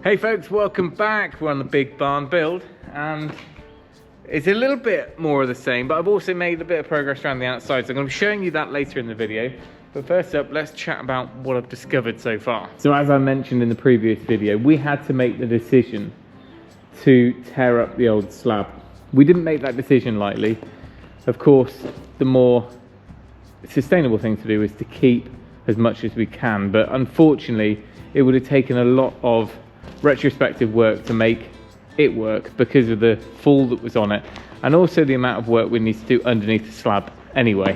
Hey folks, welcome back. We're on the big barn build and it's a little bit more of the same, but I've also made a bit of progress around the outside, so I'm going to be showing you that later in the video. But first up, let's chat about what I've discovered so far. So as I mentioned in the previous video, we had to make the decision to tear up the old slab. We didn't make that decision lightly. Of course, the more sustainable thing to do is to keep as much as we can, but unfortunately it would have taken a lot of retrospective work to make it work because of the fall that was on it, and also the amount of work we need to do underneath the slab anyway.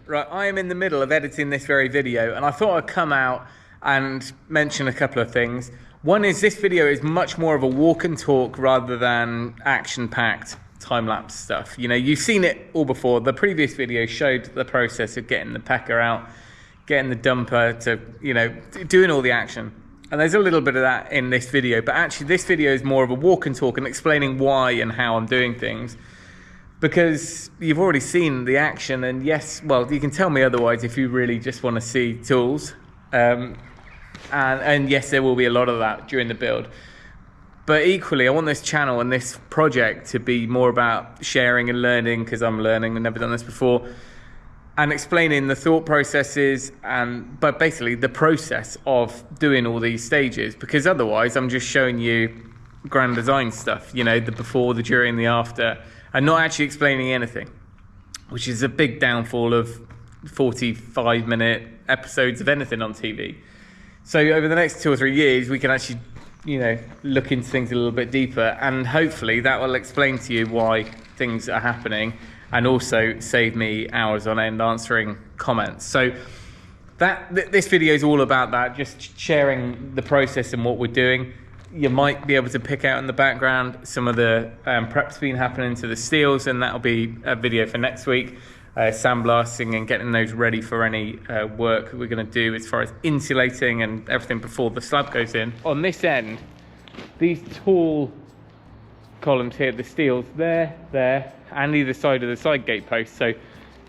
Right, I am in the middle of editing this very video and I thought I'd come out and mention a couple of things. One is this video is much more of a walk and talk rather than action-packed time-lapse stuff. You know, you've seen it all before. The previous video showed the process of getting the pecker out, getting the dumper to, you know, doing all the action. And there's a little bit of that in this video, but actually this video is more of a walk and talk and explaining why and how I'm doing things. Because you've already seen the action, and yes, well, you can tell me otherwise if you really just want to see tools. And yes, there will be a lot of that during the build. But equally, I want this channel and this project to be more about sharing and learning, because I'm learning, I've never done this before, and explaining the thought processes but basically the process of doing all these stages, because otherwise I'm just showing you grand design stuff, you know, the before, the during, the after, and not actually explaining anything, which is a big downfall of 45-minute episodes of anything on TV. So over the next 2 or 3 years, we can actually, you know, look into things a little bit deeper, and hopefully that will explain to you why things are happening, and also save me hours on end answering comments. So this video is all about that, just sharing the process and what we're doing. You might be able to pick out in the background some of the prep's been happening to the steels, and that'll be a video for next week. Sandblasting and getting those ready for any work we're going to do as far as insulating and everything before the slab goes in. On this end, these tall columns here, the steels, there, and either side of the side gate post, so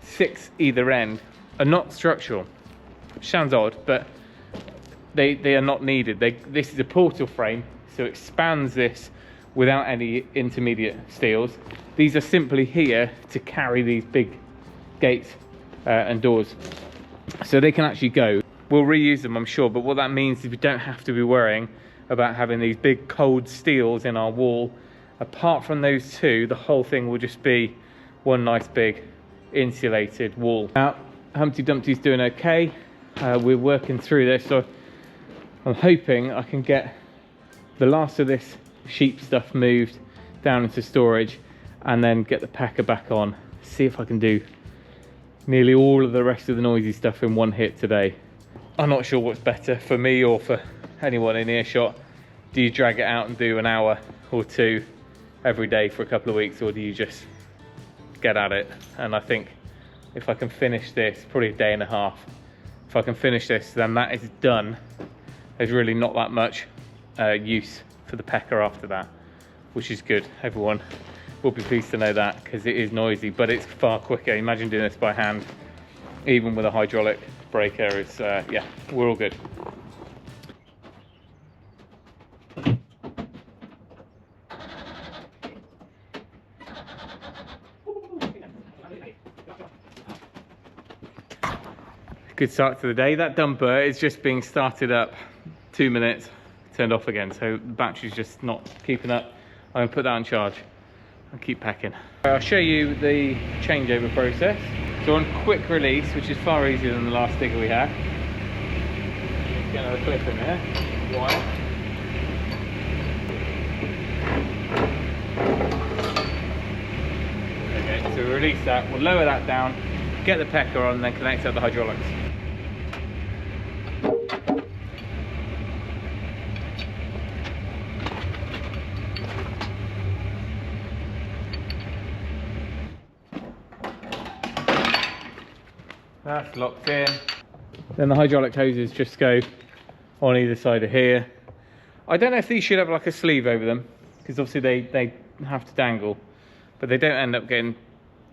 6 either end, are not structural, which sounds odd, but they are not needed. This is a portal frame, so it spans this without any intermediate steels. These are simply here to carry these big gates and doors, so they can actually go. We'll reuse them, I'm sure, but what that means is we don't have to be worrying about having these big cold steels in our wall. Apart from those two, the whole thing will just be one nice big insulated wall. Now, Humpty Dumpty's doing okay. We're working through this, so I'm hoping I can get the last of this sheep stuff moved down into storage and then get the packer back on. See if I can do nearly all of the rest of the noisy stuff in one hit today. I'm not sure what's better for me or for anyone in earshot. Do you drag it out and do an hour or 2 every day for a couple of weeks, or do you just get at it? And I think if I can finish this, probably a day and a half, if I can finish this, then that is done. There's really not that much use for the pecker after that, which is good. Everyone will be pleased to know that, because it is noisy, but it's far quicker. Imagine doing this by hand, even with a hydraulic breaker. It's yeah, we're all good. Good start to the day. That dumper is just being started up, 2 minutes, turned off again, so the battery's just not keeping up. I'm gonna put that on charge and keep packing. I'll show you the changeover process. So on quick release, which is far easier than the last digger we had, let's get another clip in there, wire. Okay, so we release that, we'll lower that down, get the pecker on, and then connect up the hydraulics. That's locked in. Then the hydraulic hoses just go on either side of here. I don't know if these should have like a sleeve over them, because obviously they have to dangle, but they don't end up getting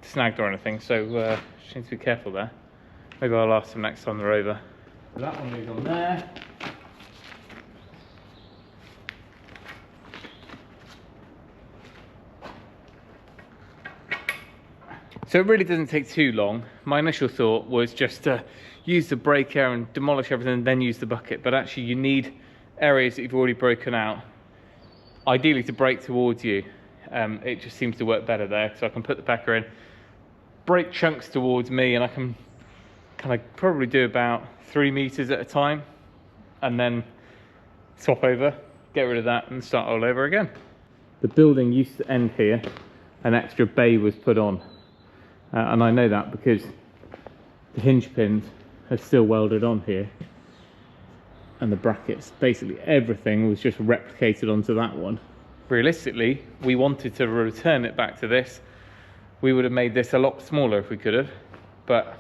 snagged or anything, so just need to be careful there. Maybe I'll ask them next time they're over. That one goes on there. So it really doesn't take too long. My initial thought was just to use the breaker and demolish everything and then use the bucket, but actually you need areas that you've already broken out, ideally to break towards you. It just seems to work better there, so I can put the packer in, break chunks towards me, and I can kind of probably do about 3 meters at a time, and then swap over, get rid of that, and start all over again. The building used to end here. An extra bay was put on, and I know that because the hinge pins are still welded on here, and the brackets, basically everything was just replicated onto that one. Realistically, we wanted to return it back to this. We would have made this a lot smaller if we could have, but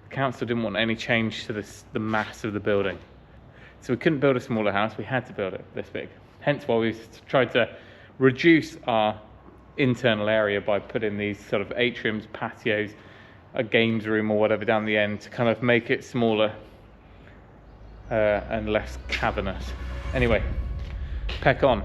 the council didn't want any change to the mass of the building. So we couldn't build a smaller house, we had to build it this big. Hence why we tried to reduce our internal area by putting these sort of atriums, patios, a games room or whatever down the end to kind of make it smaller and less cavernous. Anyway, peck on.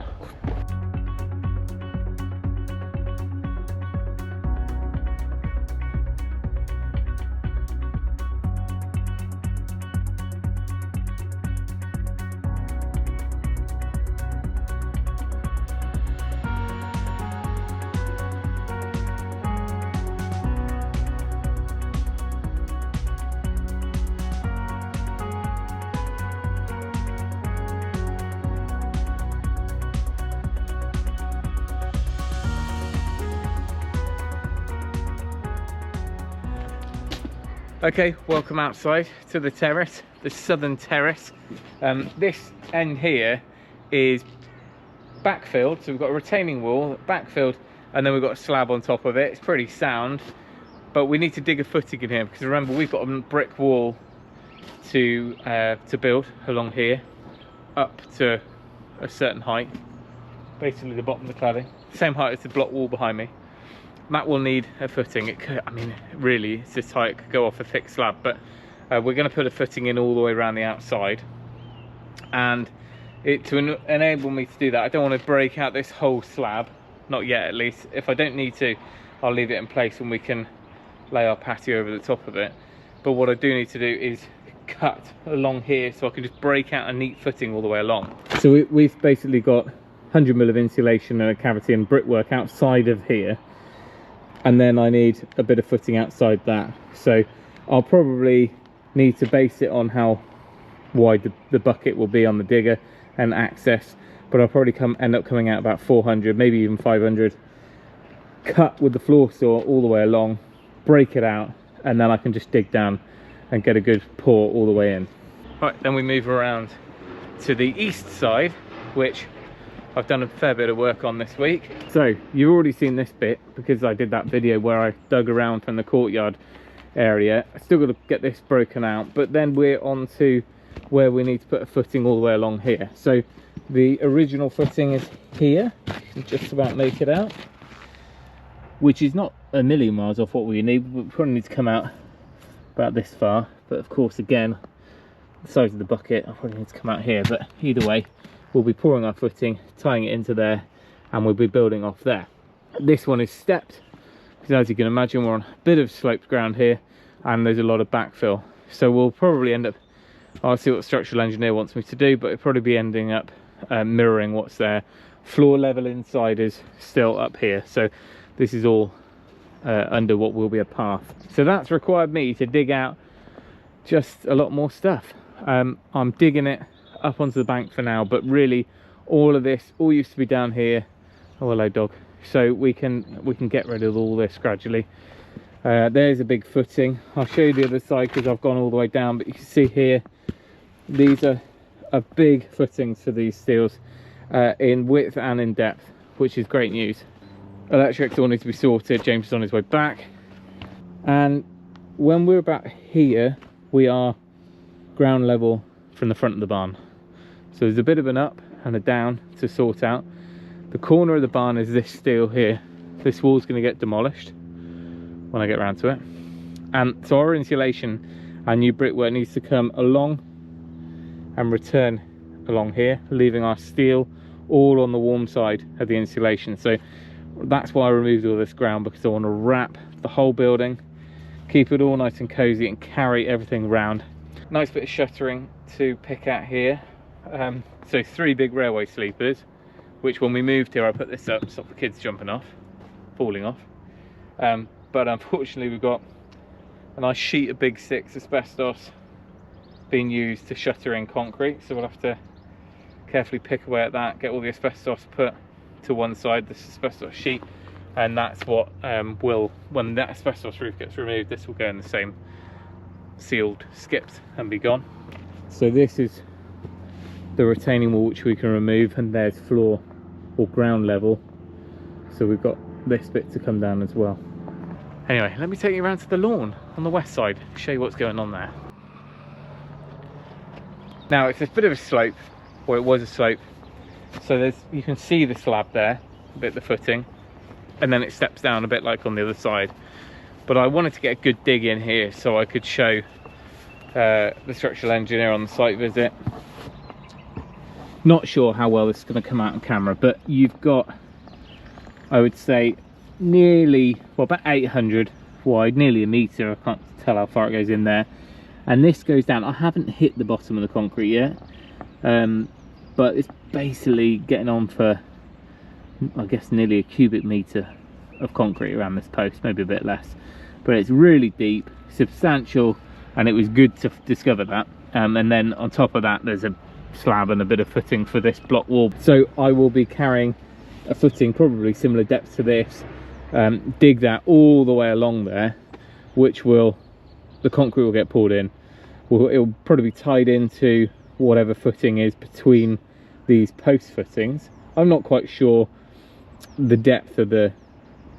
Okay, welcome outside to the terrace, the southern terrace. This end here is backfilled, so we've got a retaining wall, backfilled, and then we've got a slab on top of it. It's pretty sound, but we need to dig a footing in here because remember we've got a brick wall to build along here, up to a certain height, basically the bottom of the cladding, same height as the block wall behind me. That will need a footing. It could, I mean, really, it's this height, it could go off a thick slab, but we're going to put a footing in all the way around the outside. And to enable me to do that, I don't want to break out this whole slab, not yet at least. If I don't need to, I'll leave it in place and we can lay our patio over the top of it. But what I do need to do is cut along here so I can just break out a neat footing all the way along. So we've basically got 100mm of insulation and a cavity and brickwork outside of here. And then I need a bit of footing outside that. So I'll probably need to base it on how wide the bucket will be on the digger and access, but I'll probably end up coming out about 400, maybe even 500. Cut with the floor saw all the way along, break it out, and then I can just dig down and get a good pour all the way in. Right, then we move around to the east side, which I've done a fair bit of work on this week. So you've already seen this bit because I did that video where I dug around from the courtyard area. I still got to get this broken out, but then we're on to where we need to put a footing all the way along here. So the original footing is here. You can just about make it out, which is not a million miles off what we need. We probably need to come out about this far, but of course again the size of the bucket, I probably need to come out here, but either way we'll be pouring our footing, tying it into there, and we'll be building off there. This one is stepped because as you can imagine we're on a bit of sloped ground here and there's a lot of backfill, so we'll probably end up, I'll see what the structural engineer wants me to do, but it'll probably be ending up mirroring what's there. Floor level inside is still up here, so this is all under what will be a path. So that's required me to dig out just a lot more stuff. I'm digging it up onto the bank for now, but really all of this all used to be down here. Oh, hello dog. So we can get rid of all this gradually. There's a big footing. I'll show you the other side because I've gone all the way down, but you can see here these are big footings for these steels in width and in depth, which is great news. Electrics all need to be sorted. James is on his way back, and when we're about here we are ground level from the front of the barn. So there's a bit of an up and a down to sort out. The corner of the barn is this steel here. This wall's going to get demolished when I get around to it. And so our insulation, our new brickwork needs to come along and return along here, leaving our steel all on the warm side of the insulation. So that's why I removed all this ground, because I want to wrap the whole building, keep it all nice and cozy and carry everything around. Nice bit of shuttering to pick at here. So 3 big railway sleepers, which when we moved here I put this up to stop the kids falling off. But unfortunately we've got a nice sheet of big 6 asbestos being used to shutter in concrete, so we'll have to carefully pick away at that, get all the asbestos put to one side, this asbestos sheet, and that's what when that asbestos roof gets removed, this will go in the same sealed skips and be gone. So this is the retaining wall which we can remove, and there's floor or ground level, so we've got this bit to come down as well. Anyway, let me take you around to the lawn on the west side, show you what's going on there. Now it's a bit of a slope, or it was a slope, so you can see the slab there, a bit of the footing, and then it steps down a bit like on the other side. But I wanted to get a good dig in here so I could show the structural engineer on the site visit. Not sure how well this is going to come out on camera, but you've got, I would say, nearly, well, about 800 wide, nearly a metre. I can't tell how far it goes in there. And this goes down. I haven't hit the bottom of the concrete yet, but it's basically getting on for, I guess, nearly a cubic metre of concrete around this post, maybe a bit less. But it's really deep, substantial, and it was good to discover that. And then on top of that, there's a slab and a bit of footing for this block wall. So I will be carrying a footing probably similar depth to this, dig that all the way along there, which will, the concrete will get poured in. It'll probably be tied into whatever footing is between these post footings. I'm not quite sure the depth of the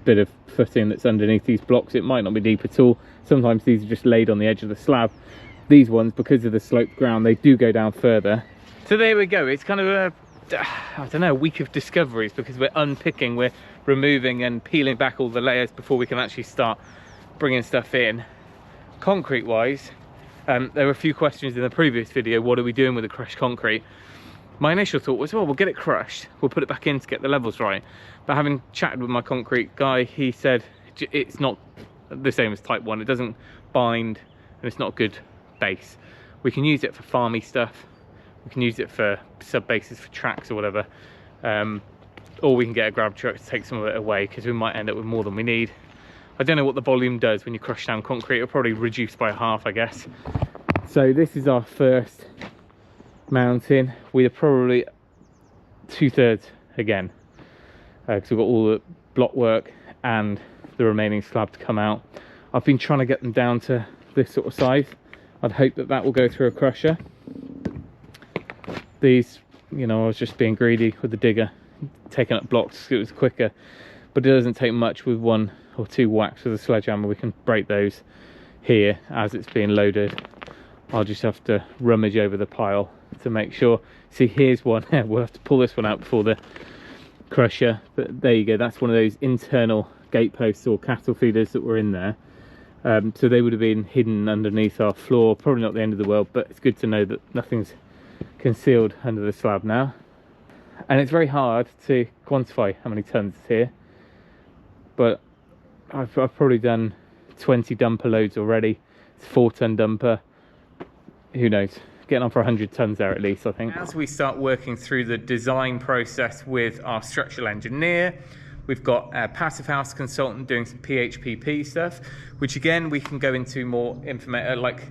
bit of footing that's underneath these blocks. It might not be deep at all. Sometimes these are just laid on the edge of the slab. These ones, because of the sloped ground, they do go down further. So there we go. It's kind of a, I don't know, a week of discoveries, because we're unpicking, we're removing and peeling back all the layers before we can actually start bringing stuff in. Concrete wise, there were a few questions in the previous video, what are we doing with the crushed concrete? My initial thought was, well, we'll get it crushed, we'll put it back in to get the levels right. But having chatted with my concrete guy, he said it's not the same as type 1, it doesn't bind, and it's not a good base. We can use it for farmy stuff, we can use it for sub bases for tracks or whatever, or we can get a grab truck to take some of it away, because we might end up with more than we need. I don't know what the volume does when you crush down concrete. It'll probably reduce by half, I guess. So this is our first mounting. We are probably 2/3 again, because we've got all the block work and the remaining slab to come out. I've been trying to get them down to this sort of size. I'd hope that that will go through a crusher. These, you know, I was just being greedy with the digger, taking up blocks, it was quicker. But it doesn't take much with 1 or 2 whacks with a sledgehammer. We can break those here as it's being loaded. I'll just have to rummage over the pile to make sure. See, here's one. We'll have to pull this one out before the crusher, but there you go. That's one of those internal gate posts or cattle feeders that were in there. So they would have been hidden underneath our floor. Probably not the end of the world, but it's good to know that nothing's concealed under the slab now. And it's very hard to quantify how many tons is here, but I've probably done 20 dumper loads already. It's a 4-ton dumper, who knows, getting on for 100 tons there at least, I think. As we start working through the design process with our structural engineer, we've got a passive house consultant doing some PHPP stuff, which again we can go into more like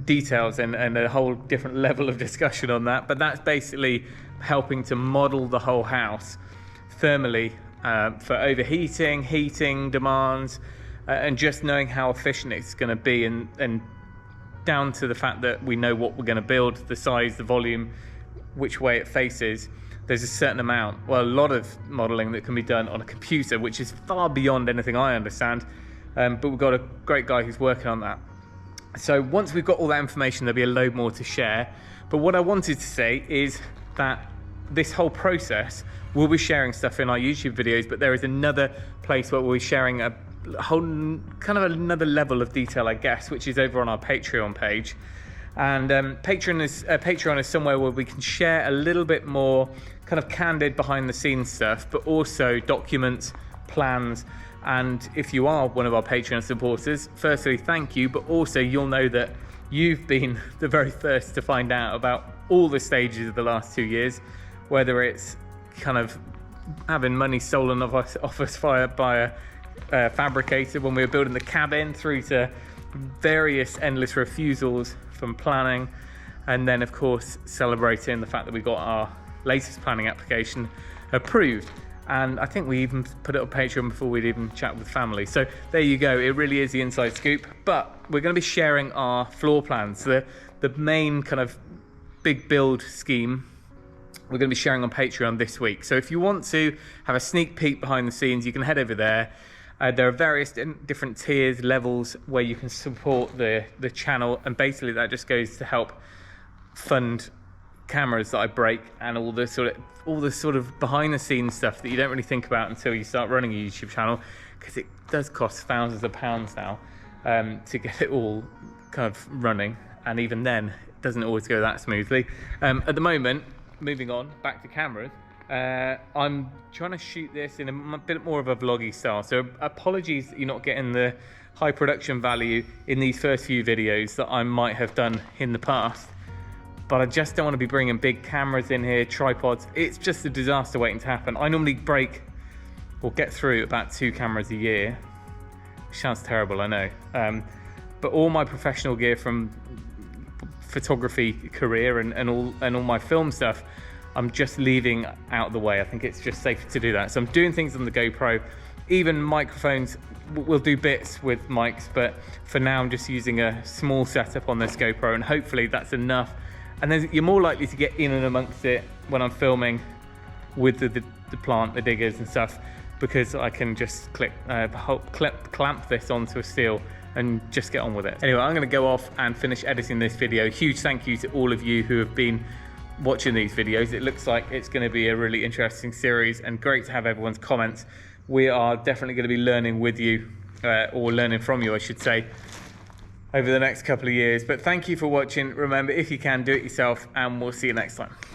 details and a whole different level of discussion on that, but that's basically helping to model the whole house thermally for overheating, heating demands, and just knowing how efficient it's going to be, and down to the fact that we know what we're going to build, the size, the volume, which way it faces. There's a certain amount, well, a lot of modelling that can be done on a computer, which is far beyond anything I understand, but we've got a great guy who's working on that. So once we've got all that information, there'll be a load more to share. But what I wanted to say is that this whole process, we'll be sharing stuff in our YouTube videos, but there is another place where we'll be sharing a whole kind of another level of detail, I guess, which is over on our Patreon page. And Patreon is somewhere where we can share a little bit more kind of candid behind the scenes stuff, but also documents, plans, And if you are one of our Patreon supporters, firstly, thank you, but also you'll know that you've been the very first to find out about all the stages of the last 2 years, whether it's kind of having money stolen off us by a fabricator when we were building the cabin, through to various endless refusals from planning, and then of course celebrating the fact that we got our latest planning application approved. And I think we even put it on Patreon before we'd even chat with family. So there you go, it really is the inside scoop. But we're going to be sharing our floor plans, the main kind of big build scheme we're going to be sharing on Patreon this week. So if you want to have a sneak peek behind the scenes, you can head over there. There are various different tiers, levels where you can support the channel, and basically that just goes to help fund cameras that I break and all the sort of behind the scenes stuff that you don't really think about until you start running a YouTube channel, because it does cost thousands of pounds now to get it all kind of running, and even then it doesn't always go that smoothly. At the moment, moving on back to cameras, I'm trying to shoot this in a bit more of a vloggy style, so apologies that you're not getting the high production value in these first few videos that I might have done in the past. But I just don't want to be bringing big cameras in here, tripods. It's just a disaster waiting to happen. I normally break or get through about 2 cameras a year, which sounds terrible, I know. But all my professional gear from photography career and all my film stuff, I'm just leaving out of the way. I think it's just safer to do that. So I'm doing things on the GoPro. Even microphones, we'll do bits with mics, but for now I'm just using a small setup on this GoPro, and hopefully that's enough. And then you're more likely to get in and amongst it when I'm filming with the plant, the diggers and stuff, because I can just clamp this onto a steel and just get on with it. Anyway, I'm going to go off and finish editing this video. Huge thank you to all of you who have been watching these videos. It looks like it's going to be a really interesting series, and great to have everyone's comments. We are definitely going to be learning with you, or learning from you, I should say, over the next couple of years. But thank you for watching. Remember, if you can, do it yourself, and we'll see you next time.